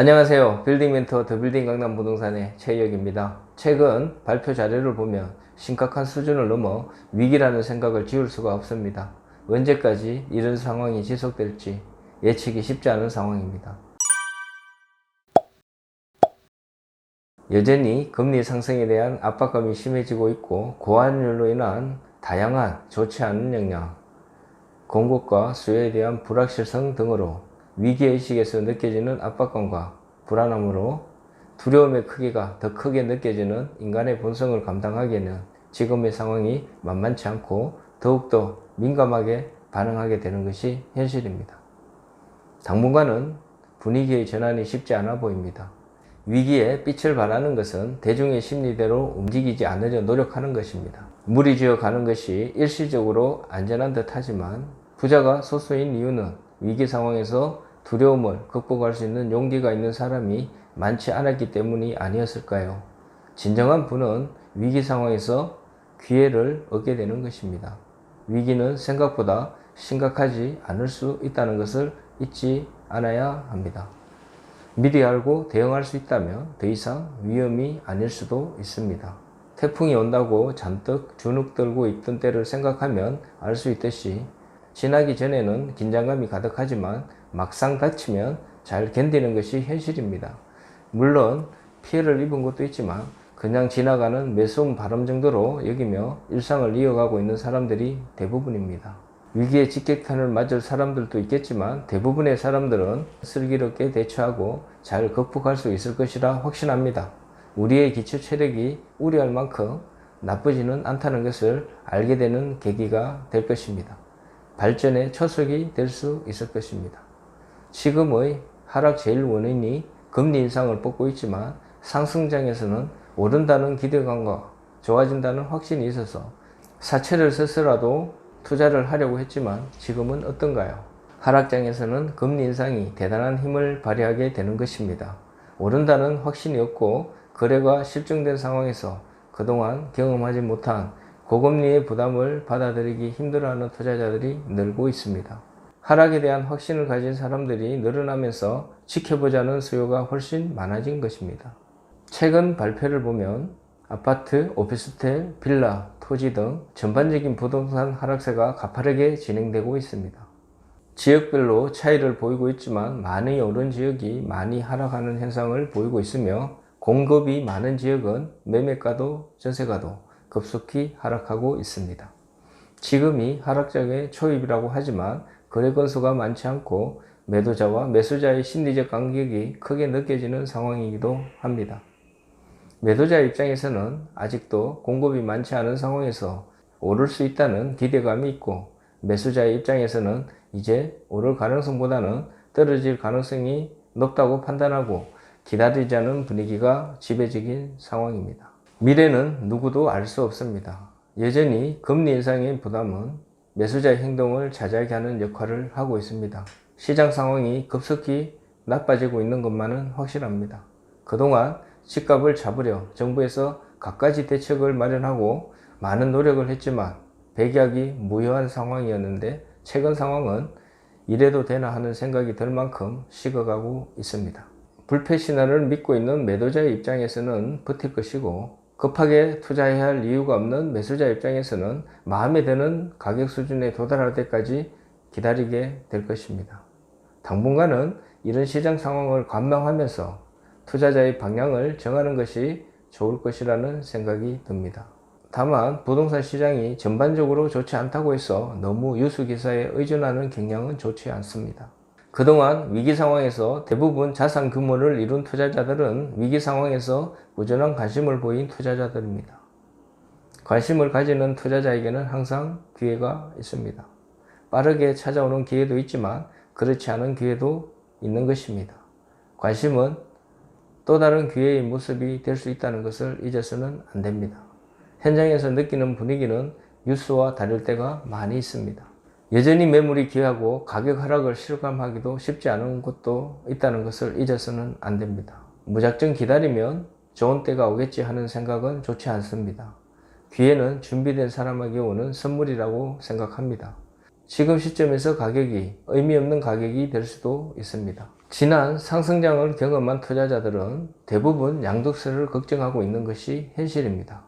안녕하세요. 빌딩멘토 더빌딩 강남 부동산의 최희혁입니다. 최근 발표 자료를 보면 심각한 수준을 넘어 위기라는 생각을 지울 수가 없습니다. 언제까지 이런 상황이 지속될지 예측이 쉽지 않은 상황입니다. 여전히 금리 상승에 대한 압박감이 심해지고 있고, 고환율로 인한 다양한 좋지 않은 영향, 공급과 수요에 대한 불확실성 등으로 위기의식에서 느껴지는 압박감과 불안함으로 두려움의 크기가 더 크게 느껴지는 인간의 본성을 감당하기에는 지금의 상황이 만만치 않고 더욱더 민감하게 반응하게 되는 것이 현실입니다. 당분간은 분위기의 전환이 쉽지 않아 보입니다. 위기에 빛을 발하는 것은 대중의 심리대로 움직이지 않으려 노력하는 것입니다. 무리지어 가는 것이 일시적으로 안전한 듯 하지만 부자가 소수인 이유는 위기 상황에서 두려움을 극복할 수 있는 용기가 있는 사람이 많지 않았기 때문이 아니었을까요? 진정한 부는 위기 상황에서 기회를 얻게 되는 것입니다. 위기는 생각보다 심각하지 않을 수 있다는 것을 잊지 않아야 합니다. 미리 알고 대응할 수 있다면 더 이상 위험이 아닐 수도 있습니다. 태풍이 온다고 잔뜩 주눅 들고 있던 때를 생각하면 알 수 있듯이 지나기 전에는 긴장감이 가득하지만 막상 닥치면 잘 견디는 것이 현실입니다. 물론 피해를 입은 것도 있지만 그냥 지나가는 매서운 바람 정도로 여기며 일상을 이어가고 있는 사람들이 대부분입니다. 위기의 직격탄을 맞을 사람들도 있겠지만 대부분의 사람들은 슬기롭게 대처하고 잘 극복할 수 있을 것이라 확신합니다. 우리의 기초 체력이 우려할 만큼 나쁘지는 않다는 것을 알게 되는 계기가 될 것입니다. 발전의 초석이 될 수 있을 것입니다. 지금의 하락 제일 원인이 금리 인상을 뽑고 있지만 상승장에서는 오른다는 기대감과 좋아진다는 확신이 있어서 사채를 써서라도 투자를 하려고 했지만 지금은 어떤가요? 하락장에서는 금리 인상이 대단한 힘을 발휘하게 되는 것입니다. 오른다는 확신이 없고 거래가 실종된 상황에서 그동안 경험하지 못한 고금리의 부담을 받아들이기 힘들어하는 투자자들이 늘고 있습니다. 하락에 대한 확신을 가진 사람들이 늘어나면서 지켜보자는 수요가 훨씬 많아진 것입니다. 최근 발표를 보면 아파트, 오피스텔, 빌라, 토지 등 전반적인 부동산 하락세가 가파르게 진행되고 있습니다. 지역별로 차이를 보이고 있지만 많이 오른 지역이 많이 하락하는 현상을 보이고 있으며, 공급이 많은 지역은 매매가도 전세가도 급속히 하락하고 있습니다. 지금이 하락장의 초입이라고 하지만 거래 건수가 많지 않고 매도자와 매수자의 심리적 간격이 크게 느껴지는 상황이기도 합니다. 매도자 입장에서는 아직도 공급이 많지 않은 상황에서 오를 수 있다는 기대감이 있고, 매수자의 입장에서는 이제 오를 가능성보다는 떨어질 가능성이 높다고 판단하고 기다리자는 분위기가 지배적인 상황입니다. 미래는 누구도 알 수 없습니다. 여전히 금리 인상의 부담은 매수자의 행동을 자제하게 하는 역할을 하고 있습니다. 시장 상황이 급속히 나빠지고 있는 것만은 확실합니다. 그동안 집값을 잡으려 정부에서 갖가지 대책을 마련하고 많은 노력을 했지만 백약이 무효한 상황이었는데, 최근 상황은 이래도 되나 하는 생각이 들 만큼 식어가고 있습니다. 불패 신화를 믿고 있는 매도자의 입장에서는 버틸 것이고, 급하게 투자해야 할 이유가 없는 매수자 입장에서는 마음에 드는 가격 수준에 도달할 때까지 기다리게 될 것입니다. 당분간은 이런 시장 상황을 관망하면서 투자자의 방향을 정하는 것이 좋을 것이라는 생각이 듭니다. 다만 부동산 시장이 전반적으로 좋지 않다고 해서 너무 유수기사에 의존하는 경향은 좋지 않습니다. 그동안 위기 상황에서 대부분 자산 규모를 이룬 투자자들은 위기 상황에서 꾸준한 관심을 보인 투자자들입니다. 관심을 가지는 투자자에게는 항상 기회가 있습니다. 빠르게 찾아오는 기회도 있지만 그렇지 않은 기회도 있는 것입니다. 관심은 또 다른 기회의 모습이 될 수 있다는 것을 잊어서는 안 됩니다. 현장에서 느끼는 분위기는 뉴스와 다를 때가 많이 있습니다. 여전히 매물이 귀하고 가격 하락을 실감하기도 쉽지 않은 곳도 있다는 것을 잊어서는 안 됩니다. 무작정 기다리면 좋은 때가 오겠지 하는 생각은 좋지 않습니다. 기회는 준비된 사람에게 오는 선물이라고 생각합니다. 지금 시점에서 가격이 의미 없는 가격이 될 수도 있습니다. 지난 상승장을 경험한 투자자들은 대부분 양도세를 걱정하고 있는 것이 현실입니다.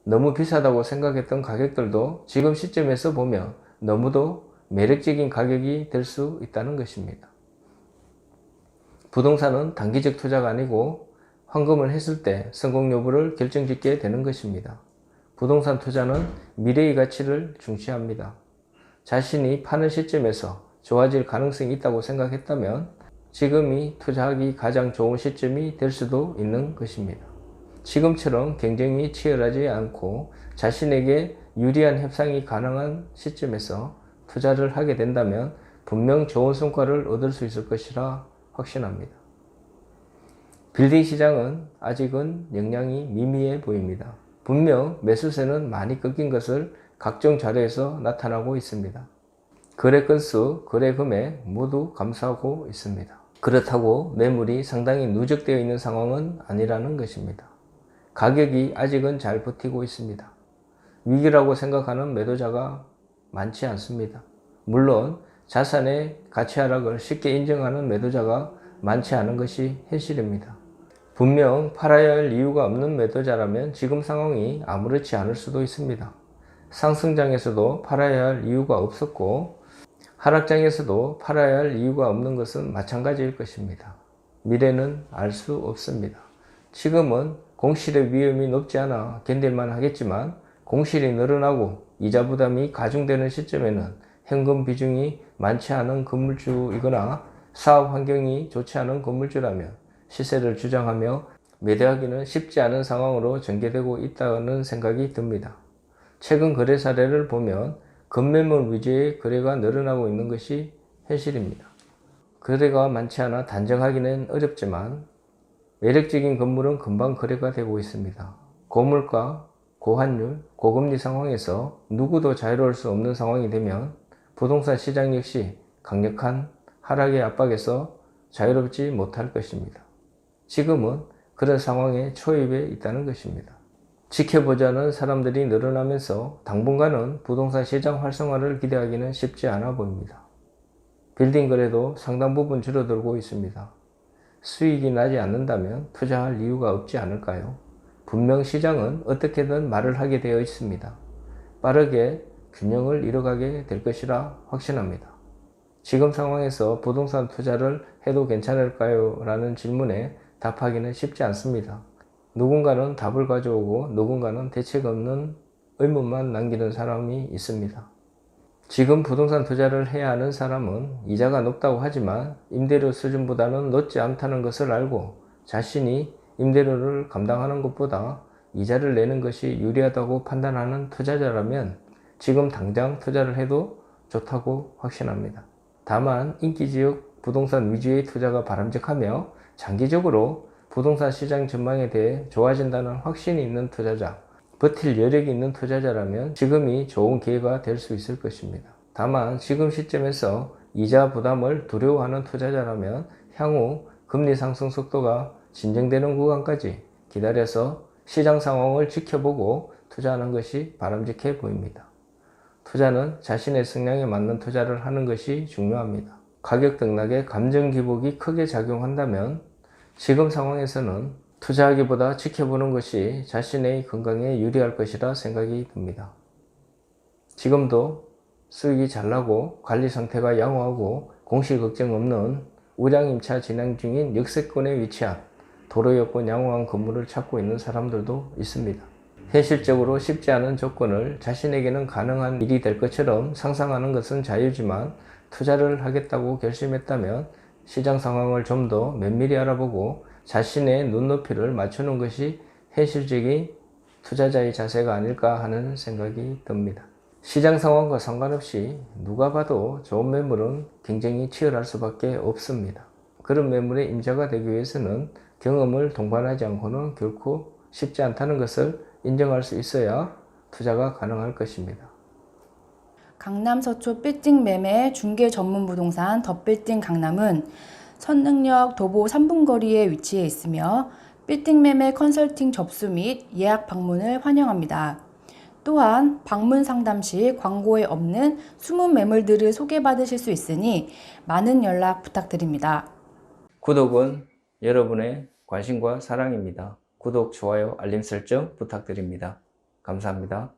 너무 비싸다고 생각했던 가격들도 지금 시점에서 보면 너무도 매력적인 가격이 될 수 있다는 것입니다. 부동산은 단기적 투자가 아니고 환금을 했을 때 성공 여부를 결정짓게 되는 것입니다. 부동산 투자는 미래의 가치를 중시합니다. 자신이 파는 시점에서 좋아질 가능성이 있다고 생각했다면 지금이 투자하기 가장 좋은 시점이 될 수도 있는 것입니다. 지금처럼 경쟁이 치열하지 않고 자신에게 유리한 협상이 가능한 시점에서 투자를 하게 된다면 분명 좋은 성과를 얻을 수 있을 것이라 확신합니다. 빌딩 시장은 아직은 영향이 미미해 보입니다. 분명 매수세는 많이 꺾인 것을 각종 자료에서 나타나고 있습니다. 거래 건수, 거래 금액 모두 감소하고 있습니다. 그렇다고 매물이 상당히 누적되어 있는 상황은 아니라는 것입니다. 가격이 아직은 잘 버티고 있습니다. 위기라고 생각하는 매도자가 많지 않습니다. 물론 자산의 가치 하락을 쉽게 인정하는 매도자가 많지 않은 것이 현실입니다. 분명 팔아야 할 이유가 없는 매도자라면 지금 상황이 아무렇지 않을 수도 있습니다. 상승장에서도 팔아야 할 이유가 없었고 하락장에서도 팔아야 할 이유가 없는 것은 마찬가지일 것입니다. 미래는 알 수 없습니다. 지금은 공실의 위험이 높지 않아 견딜만 하겠지만 공실이 늘어나고 이자 부담이 가중되는 시점에는 현금 비중이 많지 않은 건물주이거나 사업 환경이 좋지 않은 건물주라면 시세를 주장하며 매도하기는 쉽지 않은 상황으로 전개되고 있다는 생각이 듭니다. 최근 거래 사례를 보면 급매물 위주의 거래가 늘어나고 있는 것이 현실입니다. 거래가 많지 않아 단정하기는 어렵지만 매력적인 건물은 금방 거래가 되고 있습니다. 고물가, 고환율, 고금리 상황에서 누구도 자유로울 수 없는 상황이 되면 부동산 시장 역시 강력한 하락의 압박에서 자유롭지 못할 것입니다. 지금은 그런 상황에 초입해 있다는 것입니다. 지켜보자는 사람들이 늘어나면서 당분간은 부동산 시장 활성화를 기대하기는 쉽지 않아 보입니다. 빌딩 거래도 상당 부분 줄어들고 있습니다. 수익이 나지 않는다면 투자할 이유가 없지 않을까요? 분명 시장은 어떻게든 말을 하게 되어 있습니다. 빠르게 균형을 잃어가게 될 것이라 확신합니다. 지금 상황에서 부동산 투자를 해도 괜찮을까요? 라는 질문에 답하기는 쉽지 않습니다. 누군가는 답을 가져오고 누군가는 대책 없는 의문만 남기는 사람이 있습니다. 지금 부동산 투자를 해야 하는 사람은 이자가 높다고 하지만 임대료 수준보다는 높지 않다는 것을 알고 자신이 임대료를 감당하는 것보다 이자를 내는 것이 유리하다고 판단하는 투자자라면 지금 당장 투자를 해도 좋다고 확신합니다. 다만 인기지역 부동산 위주의 투자가 바람직하며 장기적으로 부동산 시장 전망에 대해 좋아진다는 확신이 있는 투자자, 버틸 여력이 있는 투자자라면 지금이 좋은 기회가 될 수 있을 것입니다. 다만 지금 시점에서 이자 부담을 두려워하는 투자자라면 향후 금리 상승 속도가 진정되는 구간까지 기다려서 시장 상황을 지켜보고 투자하는 것이 바람직해 보입니다. 투자는 자신의 성향에 맞는 투자를 하는 것이 중요합니다. 가격 등락에 감정 기복이 크게 작용한다면 지금 상황에서는 투자하기보다 지켜보는 것이 자신의 건강에 유리할 것이라 생각이 듭니다. 지금도 수익이 잘 나고 관리 상태가 양호하고 공실 걱정 없는 우량임차 진행 중인 역세권에 위치한 도로 여건 양호한 건물을 찾고 있는 사람들도 있습니다. 현실적으로 쉽지 않은 조건을 자신에게는 가능한 일이 될 것처럼 상상하는 것은 자유지만 투자를 하겠다고 결심했다면 시장 상황을 좀 더 면밀히 알아보고 자신의 눈높이를 맞추는 것이 현실적인 투자자의 자세가 아닐까 하는 생각이 듭니다. 시장 상황과 상관없이 누가 봐도 좋은 매물은 경쟁이 치열할 수밖에 없습니다. 그런 매물에 임자가 되기 위해서는 경험을 동반하지 않고는 결코 쉽지 않다는 것을 인정할 수 있어야 투자가 가능할 것입니다. 강남 서초 빌딩 매매 중개 전문 부동산 더 빌딩 강남은 선릉역 도보 3분 거리에 위치해 있으며 빌딩 매매 컨설팅 접수 및 예약 방문을 환영합니다. 또한 방문 상담 시 광고에 없는 숨은 매물들을 소개받으실 수 있으니 많은 연락 부탁드립니다. 구독은 여러분의 관심과 사랑입니다. 구독, 좋아요, 알림 설정 부탁드립니다. 감사합니다.